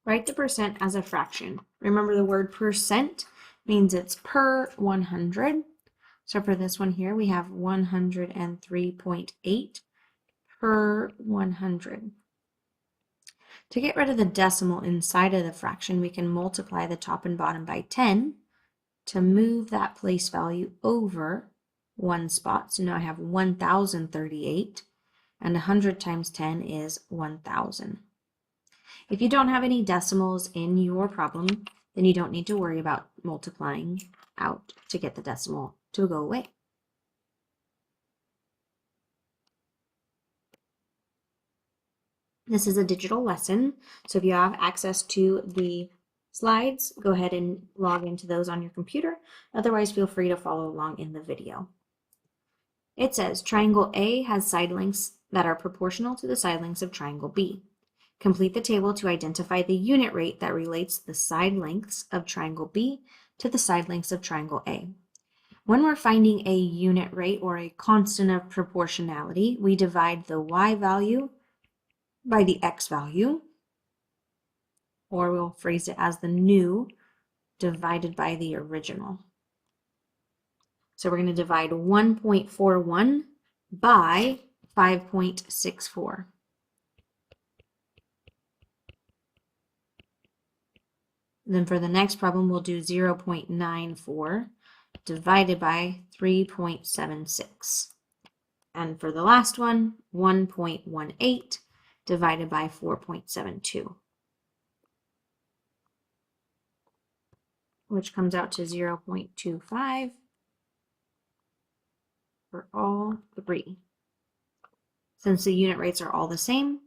Write the percent as a fraction. Remember the word percent means it's per 100. So for this one here, we have 103.8 per 100. To get rid of the decimal inside of the fraction, we can multiply the top and bottom by 10 to move that place value over one spot. So now I have 1,038, and 100 times 10 is 1,000. If you don't have any decimals in your problem, then you don't need to worry about multiplying out to get the decimal to go away. This is a digital lesson, so if you have access to the slides, go ahead and log into those on your computer. Otherwise, feel free to follow along in the video. It says triangle A has side lengths that are proportional to the side lengths of triangle B. Complete the table to identify the unit rate that relates the side lengths of triangle B to the side lengths of triangle A. When we're finding a unit rate or a constant of proportionality, we divide the y value by the x value, or we'll phrase it as the new divided by the original. So we're going to divide 1.41 by 5.64. Then for the next problem, we'll do 0.94 divided by 3.76. And for the last one, 1.18 divided by 4.72, which comes out to 0.25 for all three. Since the unit rates are all the same,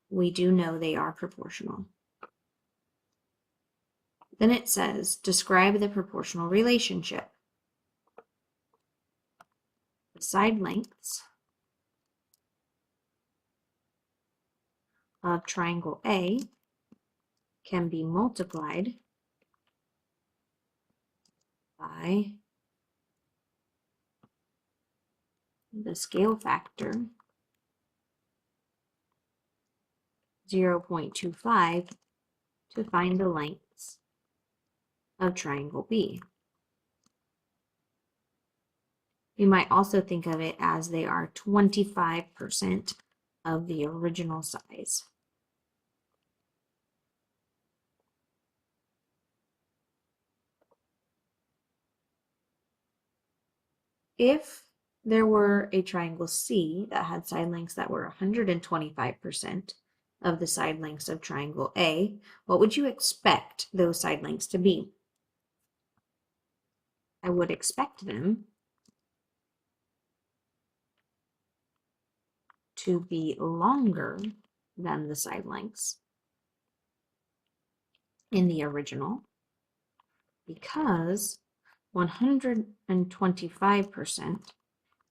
we do know they are proportional. Then it says, describe the proportional relationship. The side lengths of triangle A can be multiplied by the scale factor 0.25 to find the lengths of triangle B. You might also think of it as they are 25% of the original size. If there were a triangle C that had side lengths that were 125% of the side lengths of triangle A, what would you expect those side lengths to be? I would expect them to be longer than the side lengths in the original, because 125%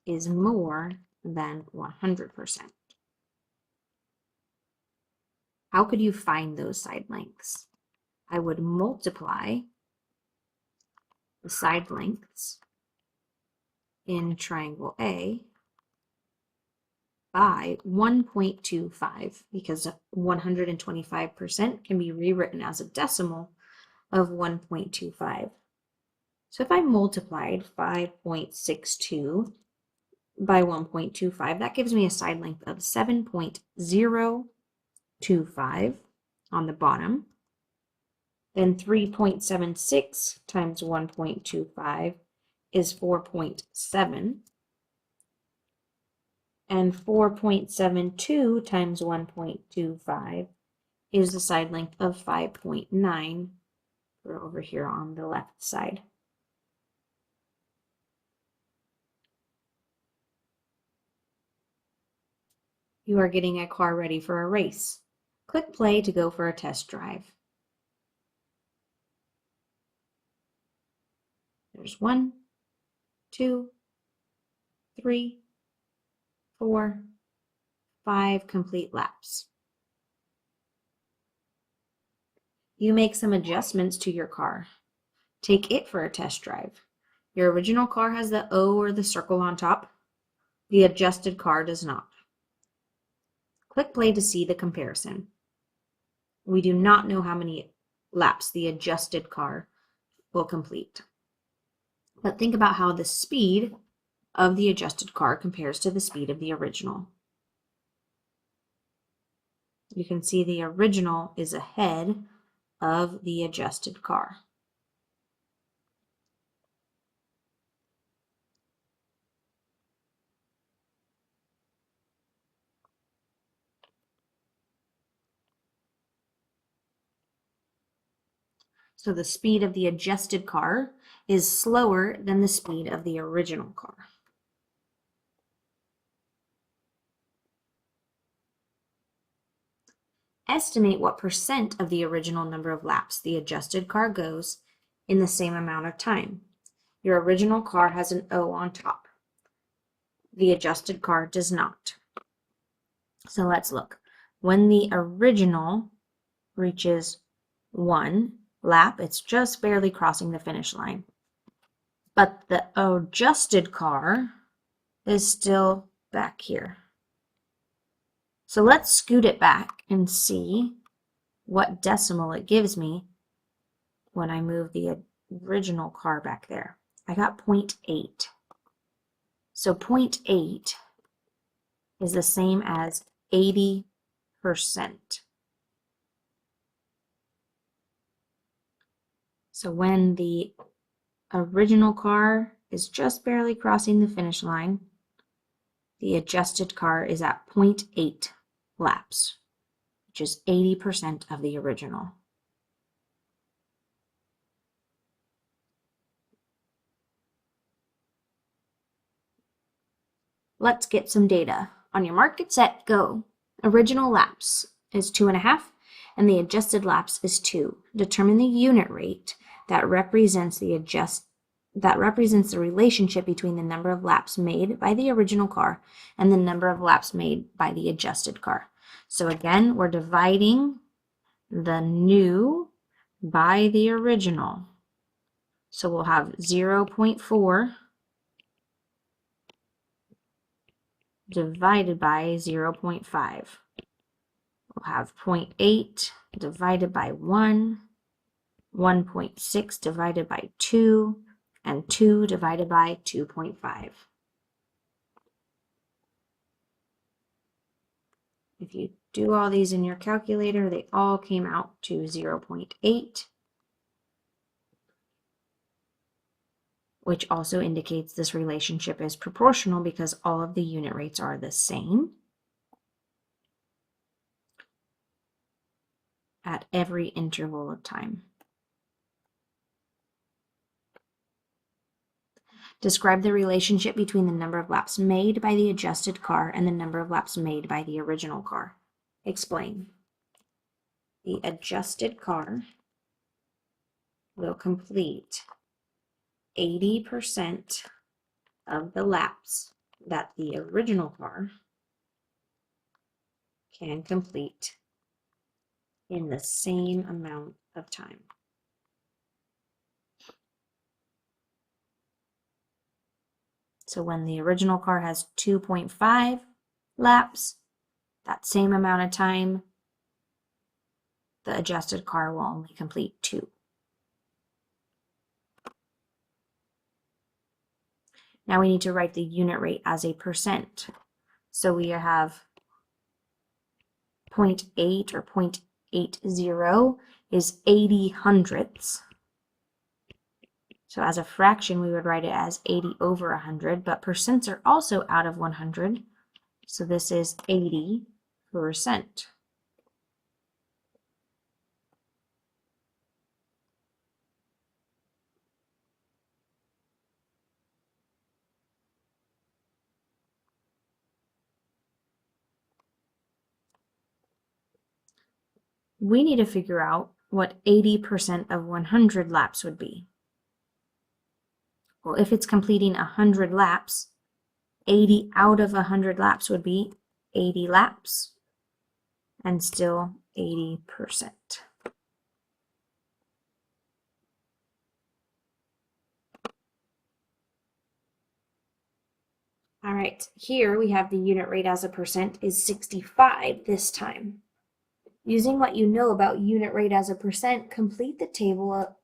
is more than 100%. How could you find those side lengths? I would multiply the side lengths in triangle A by 1.25, because 125% can be rewritten as a decimal of 1.25. So if I multiplied 5.62 by 1.25, that gives me a side length of 7.025 on the bottom. Then 3.76 times 1.25 is 4.7. And 4.72 times 1.25 is the side length of 5.9 for over here on the left side. You are getting a car ready for a race. Click play to go for a test drive. There's 1, 2, 3, 4, 5 complete laps. You make some adjustments to your car. Take it for a test drive. Your original car has the O or the circle on top. The adjusted car does not. Click play to see the comparison. We do not know how many laps the adjusted car will complete. But think about how the speed of the adjusted car compares to the speed of the original. You can see the original is ahead of the adjusted car. So the speed of the adjusted car is slower than the speed of the original car. Estimate what percent of the original number of laps the adjusted car goes in the same amount of time. Your original car has an O on top. The adjusted car does not. So let's look. When the original reaches 1 lap, it's just barely crossing the finish line. But the adjusted car is still back here. So let's scoot it back and see what decimal it gives me when I move the original car back there. I got 0.8. So 0.8 is the same as 80%. So when the original car is just barely crossing the finish line, the adjusted car is at 0.8 laps, which is 80% of the original. Let's get some data. On your mark, get set, go. Original laps is 2.5, and the adjusted laps is 2. Determine the unit rate that represents the relationship between the number of laps made by the original car and the number of laps made by the adjusted car. So again, we're dividing the new by the original. So we'll have 0.4 divided by 0.5. We'll have 0.8 divided by 1, 1.6 divided by 2, and 2 divided by 2.5. If you do all these in your calculator, they all came out to 0.8, which also indicates this relationship is proportional because all of the unit rates are the same at every interval of time. Describe the relationship between the number of laps made by the adjusted car and the number of laps made by the original car. Explain. The adjusted car will complete 80% of the laps that the original car can complete in the same amount of time. So when the original car has 2.5 laps, that same amount of time, the adjusted car will only complete 2. Now we need to write the unit rate as a percent. So we have 0.8 or 0.80 is 80 hundredths. So as a fraction, we would write it as 80 over 100, but percents are also out of 100. So this is 80%. We need to figure out what 80% of 100 laps would be. Well, if it's completing 100 laps, 80 out of 100 laps would be 80 laps, and still 80%. All right, here we have the unit rate as a percent is 65 this time. Using what you know about unit rate as a percent, complete the table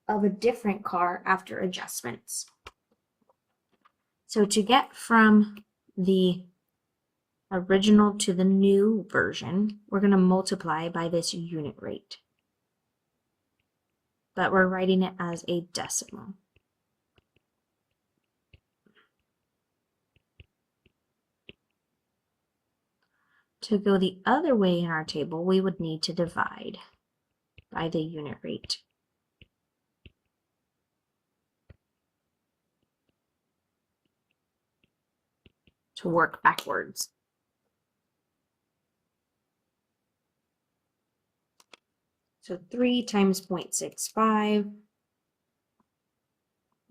of a different car after adjustments. So to get from the original to the new version, we're going to multiply by this unit rate. But we're writing it as a decimal. To go the other way in our table, we would need to divide by the unit rate. To work backwards. So 3 times 0.65,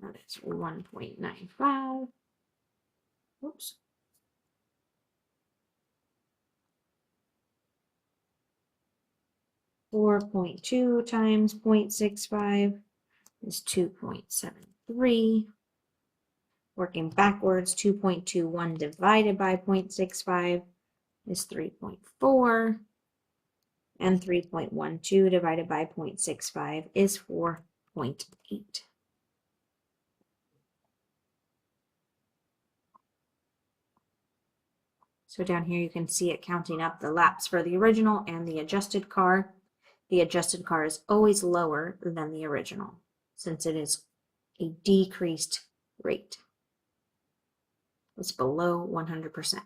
that is 1.95. Oops. .2 times 0.65 is 2.73. Working backwards, 2.21 divided by 0.65 is 3.4. And 3.12 divided by 0.65 is 4.8. So down here you can see it counting up the laps for the original and the adjusted car. The adjusted car is always lower than the original since it is a decreased rate. It's below 100%.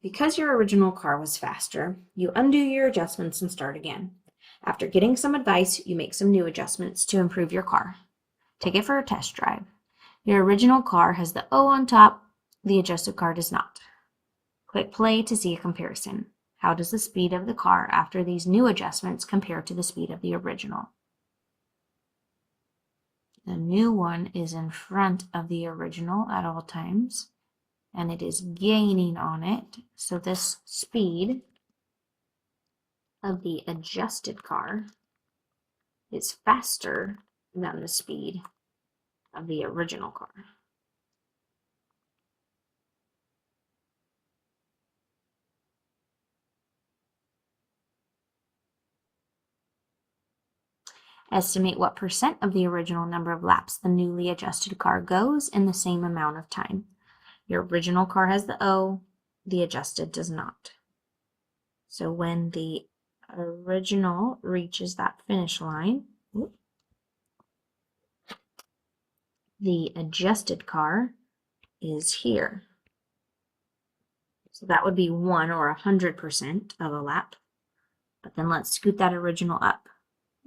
Because your original car was faster, you undo your adjustments and start again. After getting some advice, you make some new adjustments to improve your car. Take it for a test drive. Your original car has the O on top, the adjusted car does not. Click play to see a comparison. How does the speed of the car after these new adjustments compare to the speed of the original? The new one is in front of the original at all times, and it is gaining on it. So this speed of the adjusted car is faster than the speed of the original car. Estimate what percent of the original number of laps the newly adjusted car goes in the same amount of time. Your original car has the O, the adjusted does not. So when the original reaches that finish line, the adjusted car is here. So that would be 1 or 100% of a lap. But then let's scoot that original up.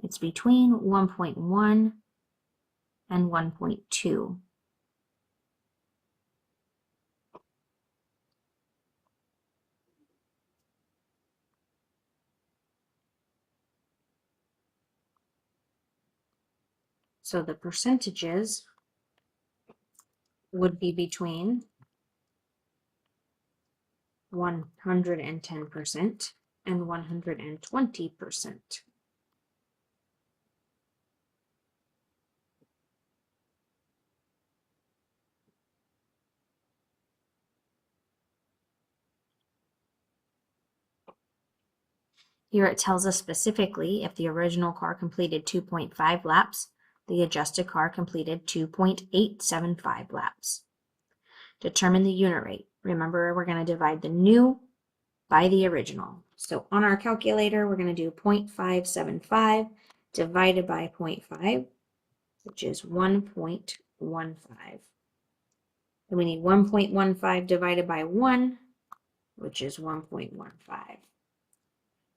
It's between 1.1 and 1.2. So the percentages would be between 110% and 120%. Here it tells us specifically if the original car completed 2.5 laps, the adjusted car completed 2.875 laps. Determine the unit rate. Remember, we're going to divide the new by the original. So on our calculator, we're going to do 0.575 divided by 0.5, which is 1.15. Then we need 1.15 divided by 1, which is 1.15.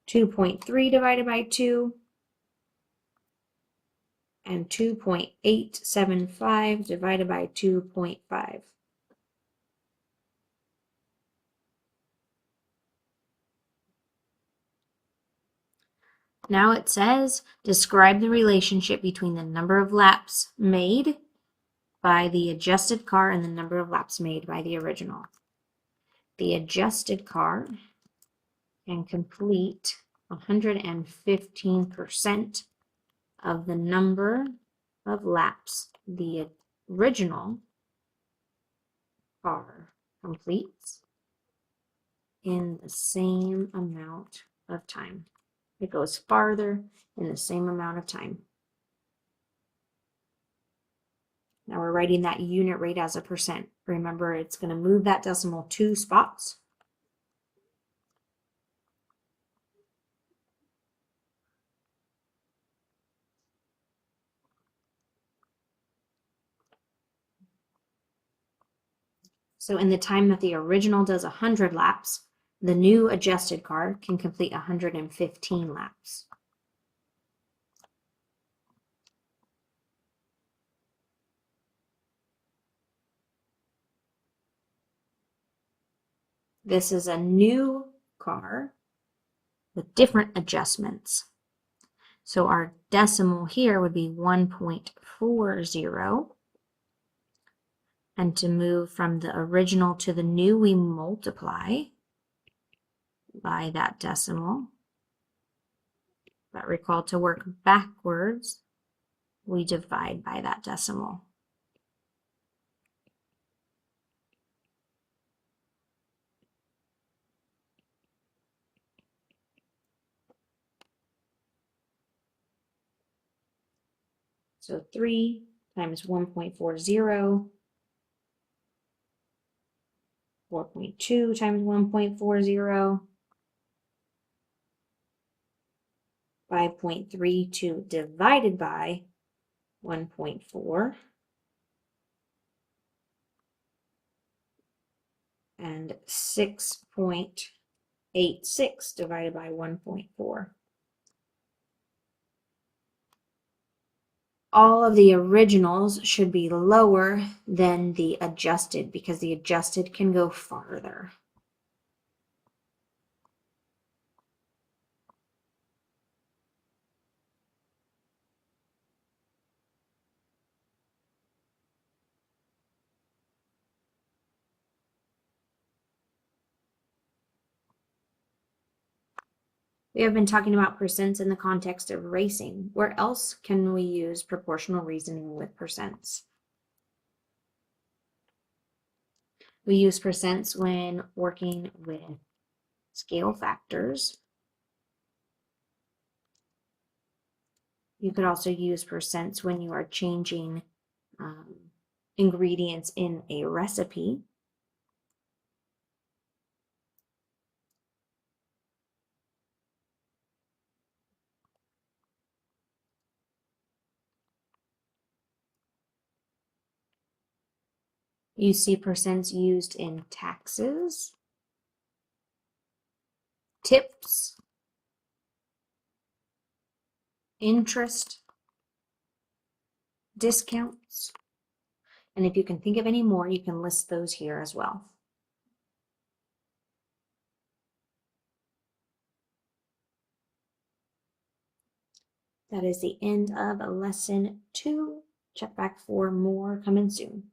2.3 divided by 2, and 2.875 divided by 2.5. Now it says, describe the relationship between the number of laps made by the adjusted car and the number of laps made by the original. The adjusted car can complete 115% of the number of laps the original car completes. in the same amount of time. It goes farther in the same amount of time. Now we're writing that unit rate as a percent. Remember, it's going to move that decimal 2 spots. So in the time that the original does 100 laps, the new adjusted car can complete 115 laps. This is a new car with different adjustments. So our decimal here would be 1.40. And to move from the original to the new, we multiply by that decimal. But recall, to work backwards, we divide by that decimal. So 3 times 1.40, 4.2 times 1.40, 5.32 divided by 1.4, and 6.86 divided by 1.4. All of the originals should be lower than the adjusted because the adjusted can go farther. We have been talking about percents in the context of racing. Where else can we use proportional reasoning with percents? We use percents when working with scale factors. You could also use percents when you are changing ingredients in a recipe. You see percents used in taxes, tips, interest, discounts, and if you can think of any more, you can list those here as well. That is the end of lesson 2. Check back for more coming soon.